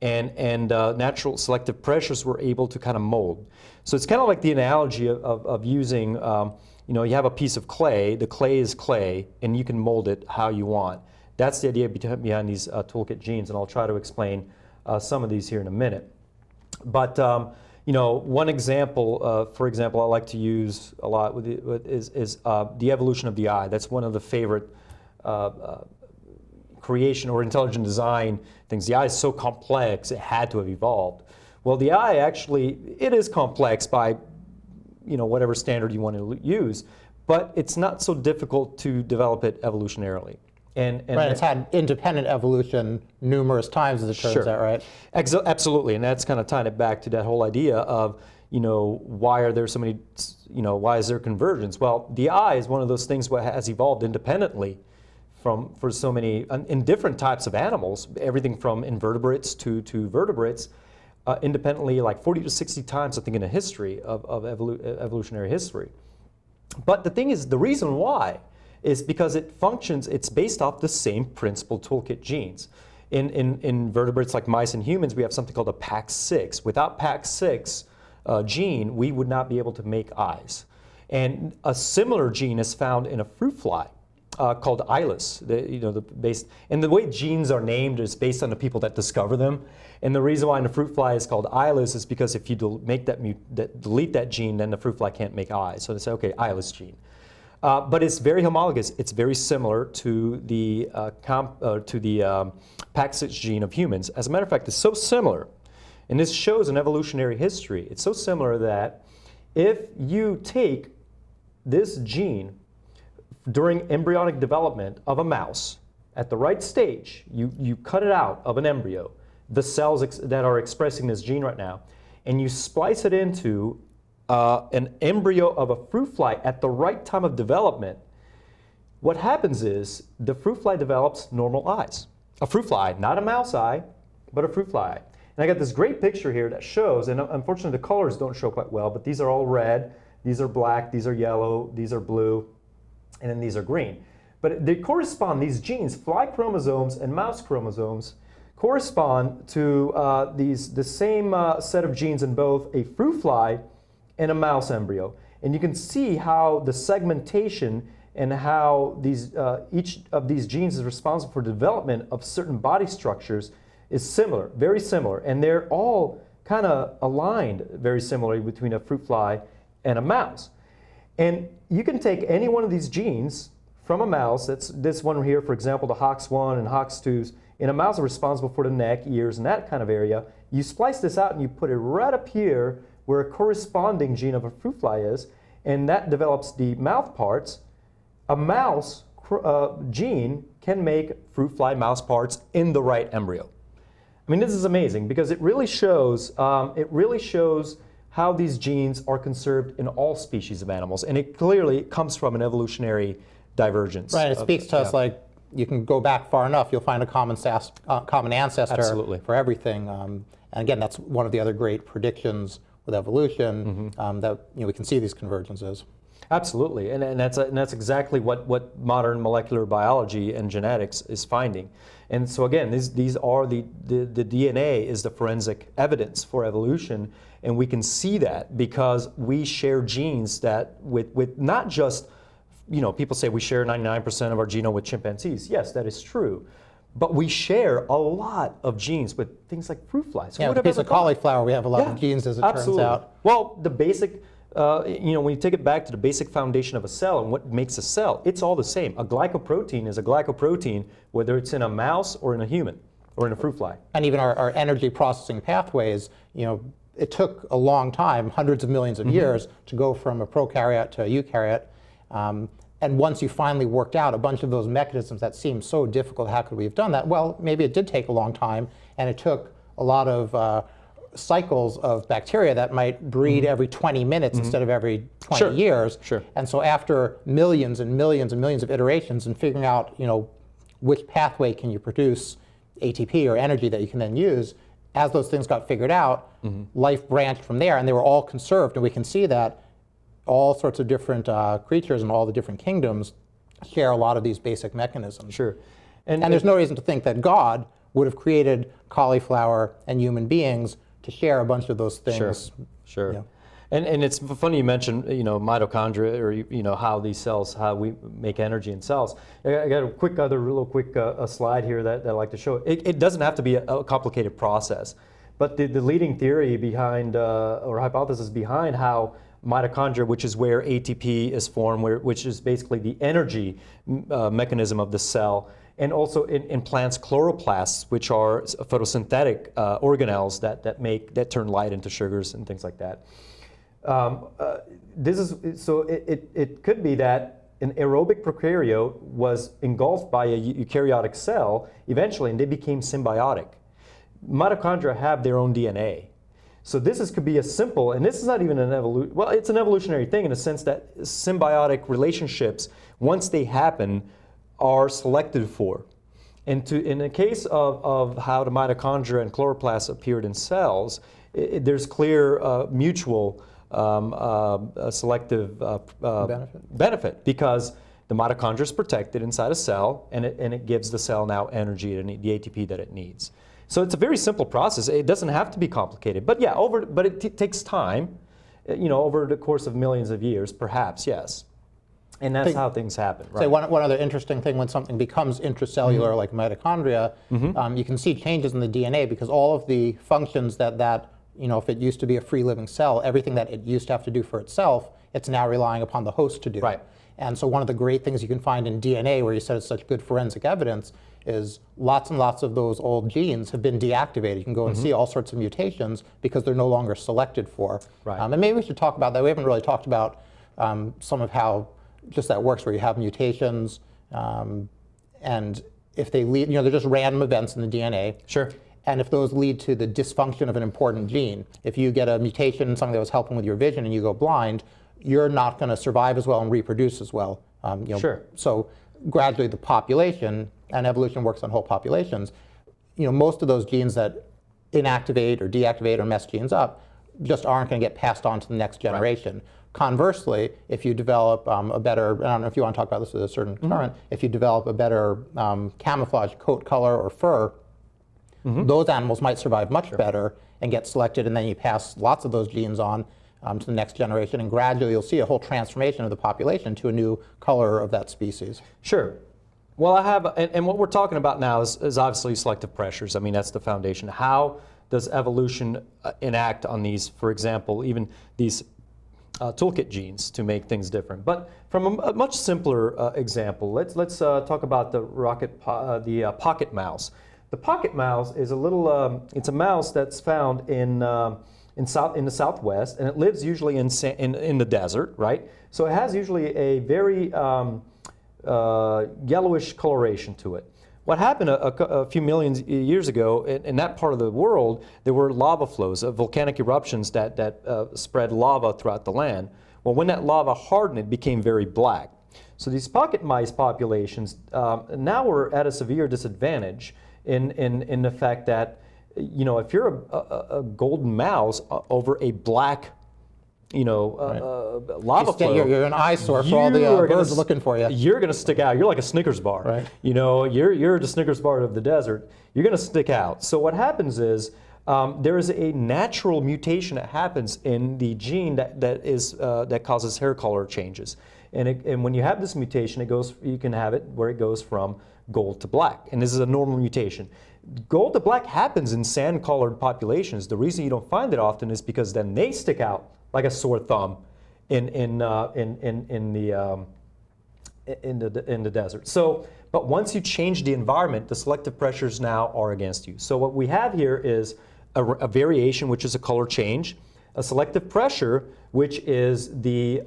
and natural selective pressures were able to kind of mold. So it's kind of like the analogy of using, you have a piece of clay, the clay is clay, and you can mold it how you want. That's the idea behind these toolkit genes, and I'll try to explain some of these here in a minute. But one example, for example, I like to use a lot is the evolution of the eye. That's one of the favorite creation or intelligent design things. The eye is so complex, it had to have evolved. Well, the eye actually, it is complex by whatever standard you want to use, but it's not so difficult to develop it evolutionarily. And right, it's had independent evolution numerous times, as it turns out, right? Absolutely, and that's kind of tying it back to that whole idea of, why are there so many, why is there convergence? Well, the eye is one of those things that has evolved independently for so many, in different types of animals, everything from invertebrates to vertebrates, independently like 40 to 60 times, I think, in the history of evolutionary history. But the thing is, the reason why is because it's based off the same principal toolkit genes. In vertebrates like mice and humans, we have something called a PAX6. Without PAX6 gene, we would not be able to make eyes. And a similar gene is found in a fruit fly called eyeless. And the way genes are named is based on the people that discover them. And the reason why in the fruit fly is called eyeless is because if you delete that gene, then the fruit fly can't make eyes. So they say, okay, eyeless gene. But it's very homologous. It's very similar to the PAX6 gene of humans. As a matter of fact, it's so similar, and this shows an evolutionary history. It's so similar that if you take this gene during embryonic development of a mouse at the right stage, you cut it out of an embryo, the cells that are expressing this gene right now, and you splice it into an embryo of a fruit fly at the right time of development, what happens is the fruit fly develops normal eyes. A fruit fly, not a mouse eye, but a fruit fly eye. And I got this great picture here that shows, and unfortunately the colors don't show quite well, but these are all red, these are black, these are yellow, these are blue, and then these are green. But they correspond, these genes, fly chromosomes and mouse chromosomes, correspond to the same set of genes in both a fruit fly and a mouse embryo. And you can see how the segmentation and how each of these genes is responsible for the development of certain body structures is similar, very similar. And they're all kind of aligned very similarly between a fruit fly and a mouse. And you can take any one of these genes from a mouse, that's this one here, for example, the HOX1 and HOX2s, in a mouse are responsible for the neck, ears, and that kind of area. You splice this out and you put it right up here where a corresponding gene of a fruit fly is, and that develops the mouth parts. A mouse gene can make fruit fly mouse parts in the right embryo. I mean, this is amazing because it really shows how these genes are conserved in all species of animals, and it clearly comes from an evolutionary divergence. Right, it speaks to us like you can go back far enough, you'll find a common ancestor Absolutely. for everything. And again, that's one of the other great predictions with evolution, that we can see these convergences. Absolutely, and that's exactly what modern molecular biology and genetics is finding. And so again, these are the DNA is the forensic evidence for evolution, and we can see that because we share genes that with not just, people say we share 99% of our genome with chimpanzees. Yes, that is true. But we share a lot of genes with things like fruit flies. Yeah, with a piece of cauliflower, we have a lot of genes, as it turns out. Well, the basic when you take it back to the basic foundation of a cell and what makes a cell, it's all the same. A glycoprotein is a glycoprotein, whether it's in a mouse or in a human or in a fruit fly. And even our energy processing pathways, it took a long time, hundreds of millions of years, to go from a prokaryote to a eukaryote. And once you finally worked out a bunch of those mechanisms that seemed so difficult, how could we have done that? Well, maybe it did take a long time, and it took a lot of cycles of bacteria that might breed every 20 minutes instead of every 20 years. Sure. And so after millions and millions and millions of iterations and figuring out, which pathway can you produce ATP or energy that you can then use, as those things got figured out, life branched from there, and they were all conserved. And we can see that all sorts of different creatures in all the different kingdoms share a lot of these basic mechanisms. Sure. And there's no reason to think that God would have created cauliflower and human beings to share a bunch of those things. Sure. Yeah. And it's funny you mentioned, mitochondria, or how these cells, how we make energy in cells. I got a real quick slide here that I like to show. It doesn't have to be a complicated process, but the leading theory behind, or hypothesis behind how mitochondria, which is where ATP is formed, which is basically the energy mechanism of the cell, and also in plants, chloroplasts, which are photosynthetic organelles that turn light into sugars and things like that. It could be that an aerobic prokaryote was engulfed by a eukaryotic cell eventually, and they became symbiotic. Mitochondria have their own DNA. So could be a simple, and this is not even an evolution, well, it's an evolutionary thing in the sense that symbiotic relationships, once they happen, are selected for. And in the case of how the mitochondria and chloroplasts appeared in cells, there's clear mutual selective benefit because the mitochondria is protected inside a cell, and it gives the cell now energy, the ATP that it needs. So it's a very simple process. It doesn't have to be complicated, but yeah, but it takes time, over the course of millions of years, perhaps, yes. And that's how things happen. Right? Say one other interesting thing, when something becomes intracellular, like mitochondria, you can see changes in the DNA because all of the functions that if it used to be a free living cell, everything that it used to have to do for itself, it's now relying upon the host to do. Right. And so one of the great things you can find in DNA, where you said it's such good forensic evidence, is lots and lots of those old genes have been deactivated. You can go and see all sorts of mutations because they're no longer selected for. Right. And maybe we should talk about that. We haven't really talked about some of how just that works, where you have mutations, and if they lead, they're just random events in the DNA. Sure. And if those lead to the dysfunction of an important gene, if you get a mutation in something that was helping with your vision and you go blind, you're not going to survive as well and reproduce as well. Sure. So gradually the population, and evolution works on whole populations, most of those genes that inactivate or deactivate or mess genes up just aren't going to get passed on to the next generation. Right. Conversely, if you develop a better, I don't know if you want to talk about this with a certain current, if you develop a better camouflage coat color or fur, those animals might survive much better and get selected, and then you pass lots of those genes on to the next generation, and gradually you'll see a whole transformation of the population to a new color of that species. Sure. Well, and what we're talking about now is obviously selective pressures. I mean, that's the foundation. How does evolution enact on these, for example, even these toolkit genes to make things different? But from a much simpler example, let's talk about the pocket mouse. The pocket mouse is a little, it's a mouse that's found in the Southwest, and it lives usually in the desert, right? So it has usually a very yellowish coloration to it. What happened a few million years ago in that part of the world, there were lava flows, volcanic eruptions that spread lava throughout the land. Well, when that lava hardened, it became very black. So these pocket mice populations now are at a severe disadvantage in the fact that, if you're a golden mouse over a black, lava flow, you're an eyesore for all the birds looking for you. You're going to stick out. You're like a Snickers bar. Right. You're the Snickers bar of the desert. You're going to stick out. So what happens is there is a natural mutation that happens in the gene that causes hair color changes. And when you have this mutation, you can have it where it goes from gold to black. And this is a normal mutation. Gold to black happens in sand-colored populations. The reason you don't find it often is because then they stick out like a sore thumb, in the desert. So, but once you change the environment, the selective pressures now are against you. So what we have here is a variation, which is a color change, a selective pressure, which is the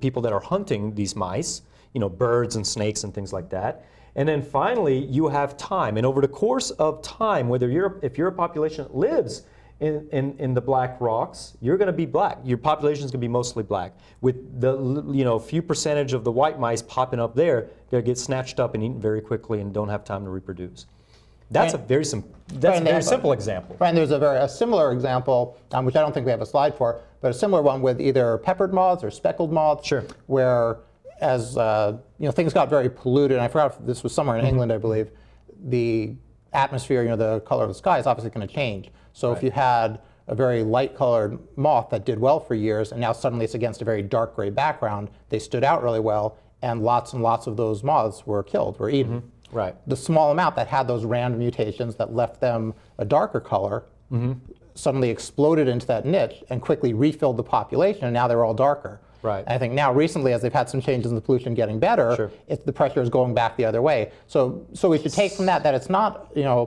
people that are hunting these mice, you know, birds and snakes and things like that. And then finally, you have time. And over the course of time, if you're a population that lives in the black rocks, you're going to be black. Your population is going to be mostly black. With the few percentage of the white mice popping up there, they'll get snatched up and eaten very quickly and don't have time to reproduce. That's a very simple example. Right, and there's a similar example, which I don't think we have a slide for, but a similar one with either peppered moths or speckled moths, sure, where as things got very polluted, and I forgot if this was somewhere in England, I believe, the atmosphere, the color of the sky is obviously going to change. So if you had a very light-colored moth that did well for years, and now suddenly it's against a very dark gray background, they stood out really well, and lots of those moths were killed, were eaten. Right. The small amount that had those random mutations that left them a darker color suddenly exploded into that niche and quickly refilled the population, and now they're all darker. Right. And I think now recently, as they've had some changes in the pollution getting better, sure, the pressure is going back the other way. So we should take from that it's not a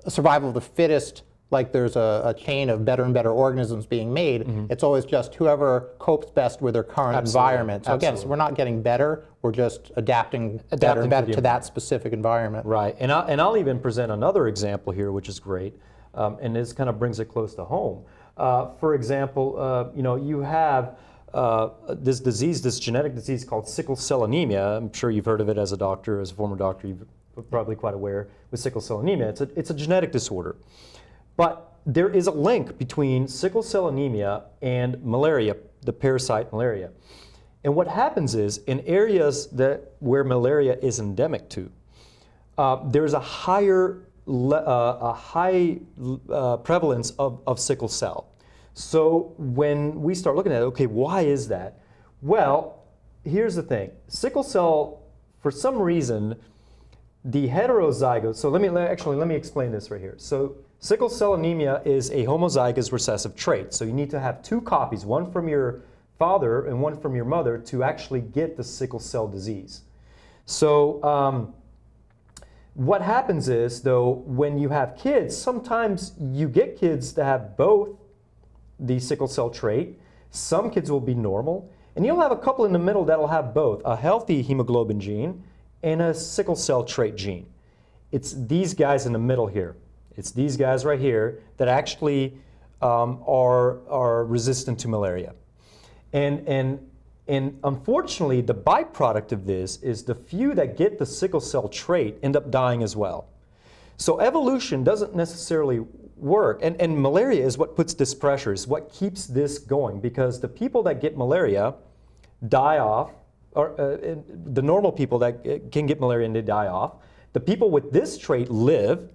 survival of the fittest, like there's a chain of better and better organisms being made. It's always just whoever copes best with their current environment. So again, we're not getting better, we're just adapting better and better to that specific environment. Right, and I'll even present another example here, which is great, and this kind of brings it close to home. For example, you have this disease, this genetic disease called sickle cell anemia. I'm sure you've heard of it as a doctor, as a former doctor, you're probably quite aware with sickle cell anemia. It's a genetic disorder. But there is a link between sickle cell anemia and malaria, the parasite malaria. And what happens is, in areas where malaria is endemic to, there's a high prevalence of sickle cell. So when we start looking at it, okay, why is that? Well, here's the thing. Sickle cell, for some reason, the heterozygous, so let me explain this right here. So sickle cell anemia is a homozygous recessive trait. So you need to have two copies, one from your father and one from your mother, to actually get the sickle cell disease. So what happens is, though, when you have kids, sometimes you get kids that have both the sickle cell trait. Some kids will be normal, and you'll have a couple in the middle that'll have both a healthy hemoglobin gene and a sickle cell trait gene. It's these guys in the middle here. It's these guys right here that actually are resistant to malaria. And unfortunately, the byproduct of this is the few that get the sickle cell trait end up dying as well. So evolution doesn't necessarily work, and malaria is what puts this pressure, is what keeps this going, because the people that get malaria die off, or the normal people that can get malaria and they die off. The people with this trait live,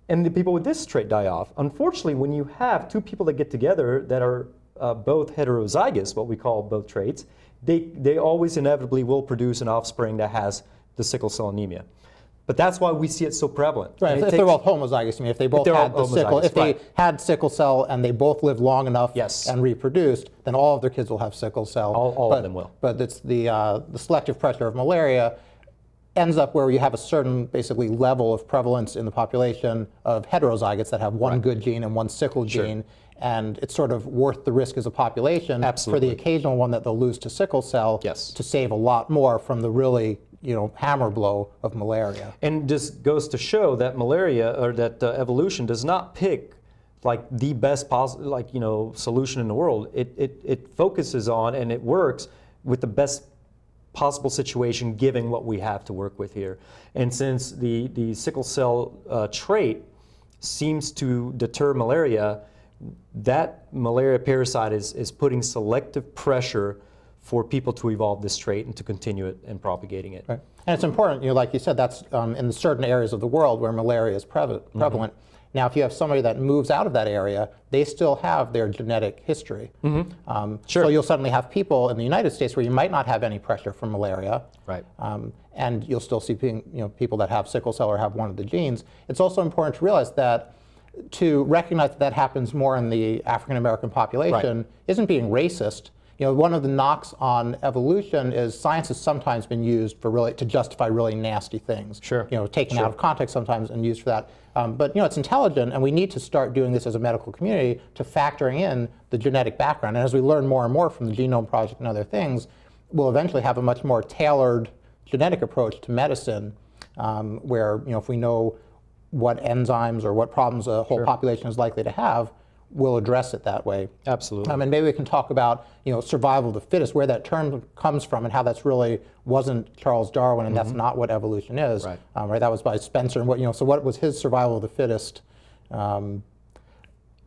and the people with this trait die off. Unfortunately, when you have two people that get together that are both heterozygous, what we call both traits, they always inevitably will produce an offspring that has the sickle cell anemia. But that's why we see it so prevalent. Right, if they're both homozygous, I mean, if they both had the sickle, if they had sickle cell and they both lived long enough and reproduced, then all of their kids will have sickle cell. All of them will. But it's the selective pressure of malaria ends up where you have a certain, basically, level of prevalence in the population of heterozygotes that have one good gene and one sickle gene, and it's sort of worth the risk as a population for the occasional one that they'll lose to sickle cell to save a lot more from the really hammer blow of malaria. And this goes to show that malaria, or that evolution does not pick like the best solution in the world. It focuses on, and it works with the best possible situation given what we have to work with here. And since the sickle cell trait seems to deter malaria, that malaria parasite is putting selective pressure for people to evolve this trait and to continue it and propagating it. Right. And it's important, like you said, that's in certain areas of the world where malaria is prevalent. Now, if you have somebody that moves out of that area, they still have their genetic history. So you'll suddenly have people in the United States where you might not have any pressure from malaria. Right. And you'll still see people that have sickle cell or have one of the genes. It's also important to realize that to recognize that that happens more in the African American population isn't being racist. You know, one of the knocks on evolution is science has sometimes been used for to justify really nasty things. Sure. You know, taken out of context sometimes and used for that. But you know, it's intelligent, and we need to start doing this as a medical community to factoring in the genetic background. And as we learn more and more from the Genome Project and other things, we'll eventually have a much more tailored genetic approach to medicine, where you know, if we know what enzymes or what problems a whole population is likely to have, we'll address it that way. Absolutely. And maybe we can talk about, you know, survival of the fittest, where that term comes from, and how that's really wasn't Charles Darwin, and that's not what evolution is. Right. That was by Spencer. And what, you know, so what was his survival of the fittest? You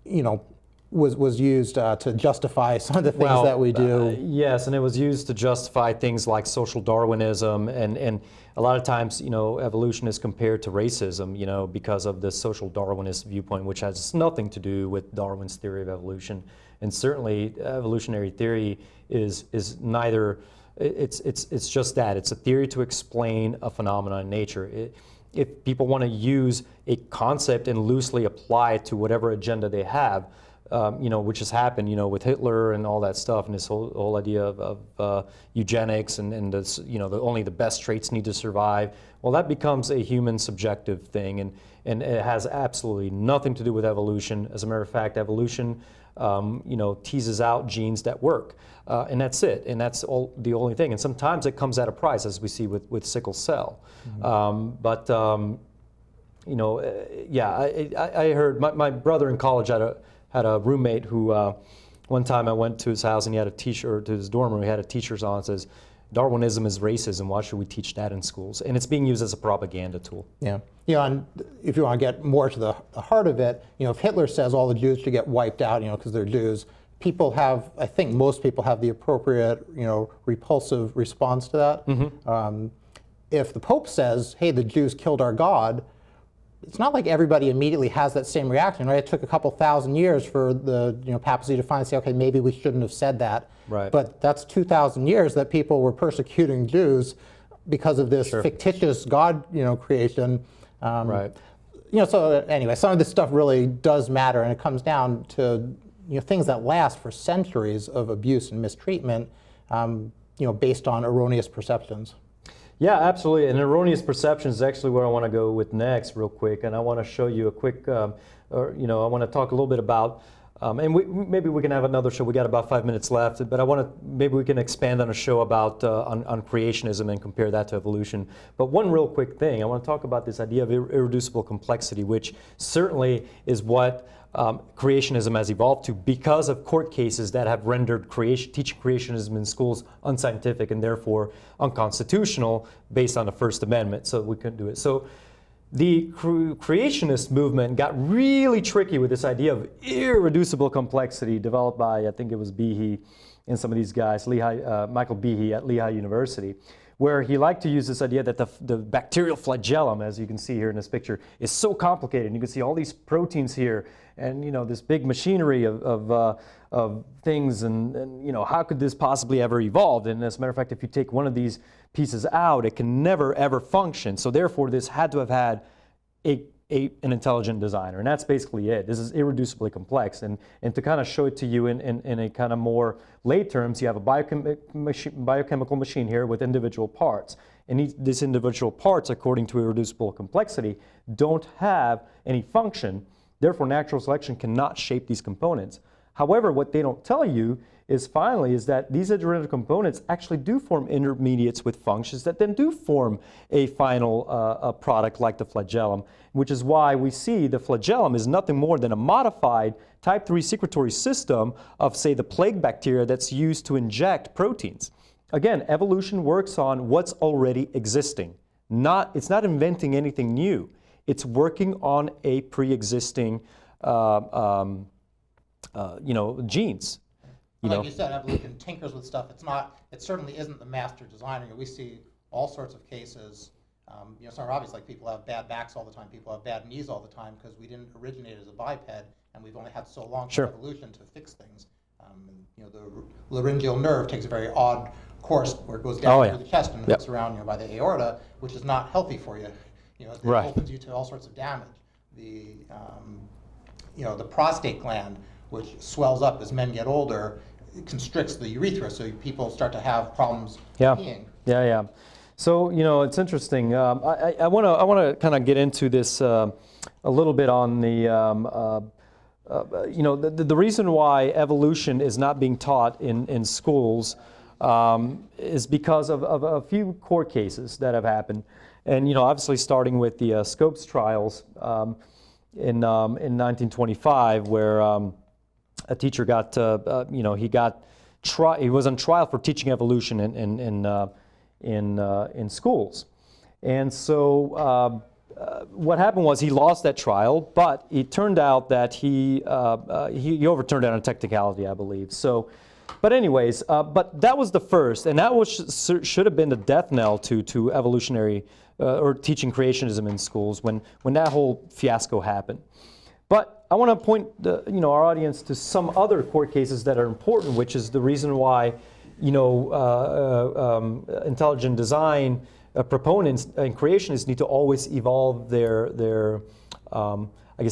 know, was used to justify some of the things that we do. Yes, and it was used to justify things like social Darwinism, and a lot of times, you know, evolution is compared to racism, you know, because of the social Darwinist viewpoint, which has nothing to do with Darwin's theory of evolution. And certainly, evolutionary theory is neither. It's just that. It's a theory to explain a phenomenon in nature. If people want to use a concept and loosely apply it to whatever agenda they have, you know, which has happened, you know, with Hitler and all that stuff, and this whole idea of eugenics and this, you know, only the best traits need to survive. Well, that becomes a human subjective thing, and it has absolutely nothing to do with evolution. As a matter of fact, evolution, you know, teases out genes that work, and that's it, and that's the only thing. And sometimes it comes at a price, as we see with sickle cell. You know, yeah, I heard my brother in college had a roommate who, one time I went to his house and he had a T-shirt, to his dorm room, he had a T-shirt on that says, "Darwinism is racism, why should we teach that in schools?" And it's being used as a propaganda tool. Yeah. You know, and if you want to get more to the heart of it, you know, if Hitler says all the Jews should get wiped out, you know, because they're Jews, people have, I think most people have the appropriate, you know, repulsive response to that. If the Pope says, hey, the Jews killed our God, it's not like everybody immediately has that same reaction, right? It took a couple thousand years for the, you know, papacy to finally say, okay, maybe we shouldn't have said that. Right. But that's 2,000 years that people were persecuting Jews because of this fictitious God, you know, creation. You know, so anyway, some of this stuff really does matter, and it comes down to, you know, things that last for centuries of abuse and mistreatment, you know, based on erroneous perceptions. Yeah, absolutely. And erroneous perception is actually where I want to go with next, real quick. And I want to show you a quick, you know, I want to talk a little bit about, and maybe we can have another show. We got about 5 minutes left, but I want to, maybe we can expand on a show about on creationism and compare that to evolution. But one real quick thing, I want to talk about this idea of irreducible complexity, which certainly is what creationism has evolved to because of court cases that have rendered teaching creationism in schools unscientific and therefore unconstitutional based on the First Amendment, so we couldn't do it. So the creationist movement got really tricky with this idea of irreducible complexity developed by, I think it was Behe and some of these guys, Michael Behe at Lehigh University, where he liked to use this idea that the bacterial flagellum, as you can see here in this picture, is so complicated. And you can see all these proteins here, and you know, this big machinery of things, and you know, how could this possibly ever evolve? And as a matter of fact, if you take one of these pieces out, it can never ever function. So therefore, this had to have had an intelligent designer, and that's basically it. This is irreducibly complex, and to kind of show it to you in a kind of more lay terms, you have a biochemical machine here with individual parts, and these individual parts, according to irreducible complexity, don't have any function. Therefore, natural selection cannot shape these components. However, what they don't tell you is that these iterative components actually do form intermediates with functions that then do form a final product like the flagellum, which is why we see the flagellum is nothing more than a modified type 3 secretory system of, say, the plague bacteria that's used to inject proteins. Again, evolution works on what's already existing. It's not inventing anything new. It's working on a pre-existing, you know, genes. Like you said, evolution tinkers with stuff. It certainly isn't the master designer. We see all sorts of cases. You know, some are obvious, like people have bad backs all the time, people have bad knees all the time because we didn't originate as a biped, and we've only had so long for evolution to fix things. And, you know, the laryngeal nerve takes a very odd course where it goes down through the chest and hooks around, you know, by the aorta, which is not healthy for you. You know, it opens you to all sorts of damage. The the prostate gland, which swells up as men get older, it constricts the urethra, so people start to have problems peeing. Yeah. So it's interesting. I want to kind of get into this a little bit on the the reason why evolution is not being taught in schools is because of a few court cases that have happened, and obviously starting with the Scopes trials in 1925, where a teacher got he was on trial for teaching evolution in schools, and so what happened was he lost that trial, but it turned out that he overturned it on a technicality, I believe. So, but anyways, but that was the first, and that should have been the death knell to evolutionary or teaching creationism in schools when that whole fiasco happened. But I want to point our audience to some other court cases that are important, which is the reason why intelligent design proponents and creationists need to always evolve their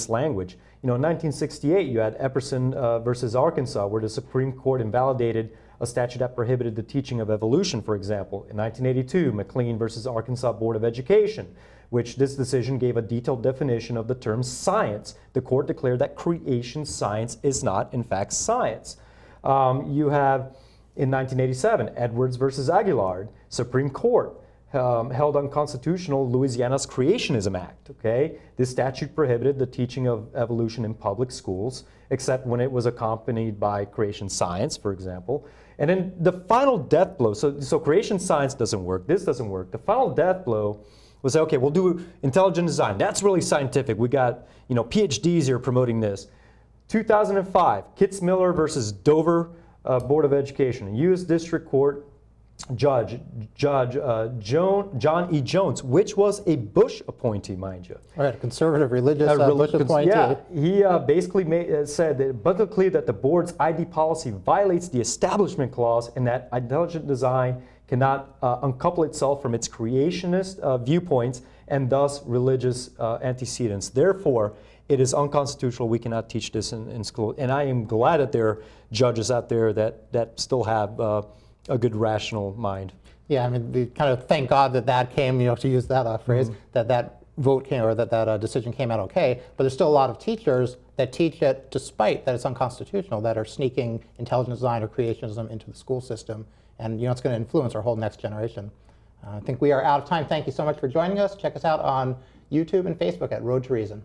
language. In 1968, you had Epperson versus Arkansas, where the Supreme Court invalidated a statute that prohibited the teaching of evolution, for example. In 1982, McLean versus Arkansas Board of Education, which this decision gave a detailed definition of the term science. The court declared that creation science is not, in fact, science. You have, in 1987, Edwards versus Aguilar, Supreme Court held unconstitutional Louisiana's Creationism Act. Okay, this statute prohibited the teaching of evolution in public schools, except when it was accompanied by creation science, for example. And then the final death blow. So creation science doesn't work. This doesn't work. The final death blow was, okay, we'll do intelligent design. That's really scientific. We got PhDs here promoting this. 2005, Kitzmiller versus Dover Board of Education, a U.S. District Court Judge John E. Jones, which was a Bush appointee, mind you. Right, conservative religious Bush appointee. Yeah, he basically said that abundantly that the board's ID policy violates the Establishment Clause and that intelligent design cannot uncouple itself from its creationist viewpoints and thus religious antecedents. Therefore, it is unconstitutional. We cannot teach this in school. And I am glad that there are judges out there that still have a good rational mind. Yeah, I mean, we kind of thank God that came, to use that phrase, that vote came, or that decision came out okay. But there's still a lot of teachers that teach it despite that it's unconstitutional, that are sneaking intelligent design or creationism into the school system. And it's going to influence our whole next generation. I think we are out of time. Thank you so much for joining us. Check us out on YouTube and Facebook at Road to Reason.